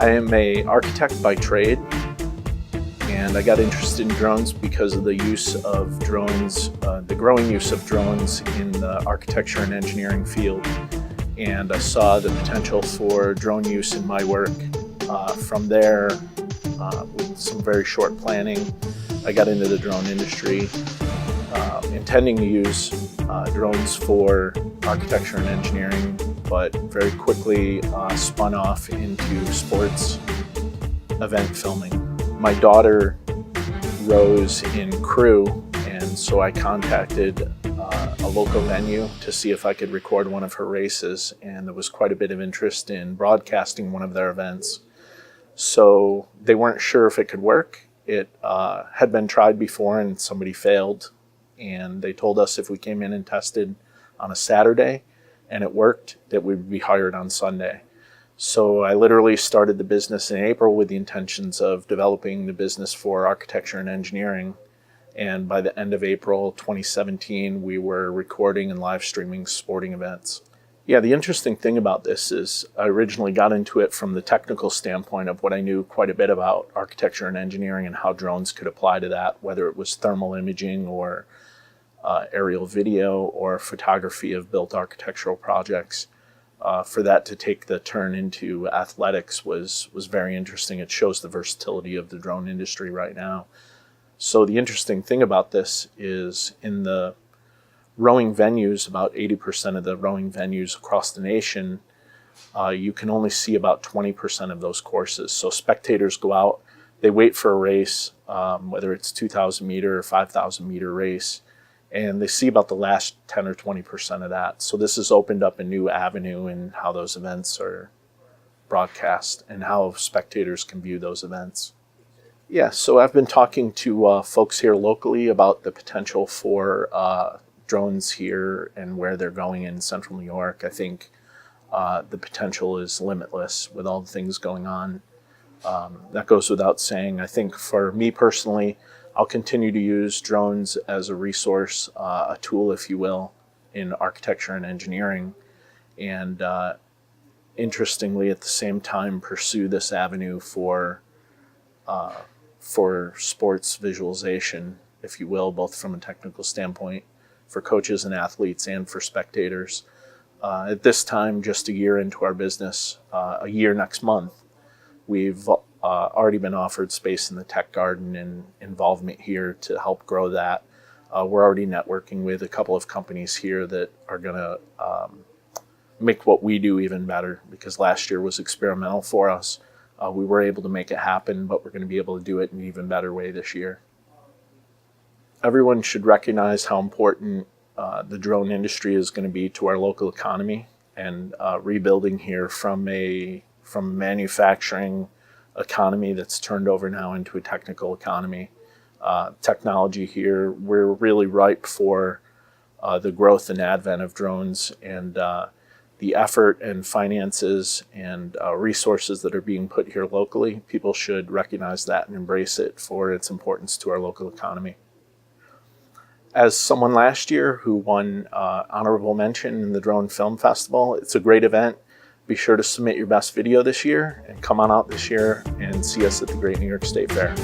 I am an architect by trade, and I got interested in drones because of the use of drones, the growing use of drones in the architecture and engineering field. And I saw the potential for drone use in my work. From there, with some very short planning, I got into the drone industry, intending to use drones for architecture and engineering, but very quickly spun off into sports event filming. My daughter rose in crew, and so I contacted a local venue to see if I could record one of her races, and there was quite a bit of interest in broadcasting one of their events. So they weren't sure if it could work. It had been tried before and somebody failed, and they told us if we came in and tested on a Saturday and it worked, that we'd be hired on Sunday. So I literally started the business in April with the intentions of developing the business for architecture and engineering. And by the end of April 2017, we were recording and live streaming sporting events. Yeah, the interesting thing about this is I originally got into it from the technical standpoint of what I knew quite a bit about architecture and engineering and how drones could apply to that, whether it was thermal imaging or aerial video or photography of built architectural projects. For that to take the turn into athletics was very interesting. It shows the versatility of the drone industry right now. So the interesting thing about this is in the rowing venues, about 80% of the rowing venues across the nation, you can only see about 20% of those courses. So spectators go out, they wait for a race, whether it's 2,000 meter or 5,000 meter race, and they see about the last 10 or 20% of that. So this has opened up a new avenue in how those events are broadcast and how spectators can view those events. Yeah, so I've been talking to folks here locally about the potential for drones here and where they're going in central New York. I think the potential is limitless with all the things going on. That goes without saying. I think for me personally, I'll continue to use drones as a resource, a tool, if you will, in architecture and engineering. And interestingly, at the same time, pursue this avenue for sports visualization, if you will, both from a technical standpoint for coaches and athletes and for spectators. At this time, just a year into our business, a year next month, we've already been offered space in the tech garden and involvement here to help grow that. We're already networking with a couple of companies here that are going to make what we do even better, because last year was experimental for us. We were able to make it happen, but we're going to be able to do it in an even better way this year. Everyone should recognize how important the drone industry is going to be to our local economy, and rebuilding here from manufacturing economy that's turned over now into a technical economy. Technology here, we're really ripe for the growth and advent of drones, and the effort and finances and resources that are being put here locally. People should recognize that and embrace it for its importance to our local economy. As someone last year who won honorable mention in the Drone Film Festival, it's a great event. Be sure to submit your best video this year and come on out this year and see us at the Great New York State Fair.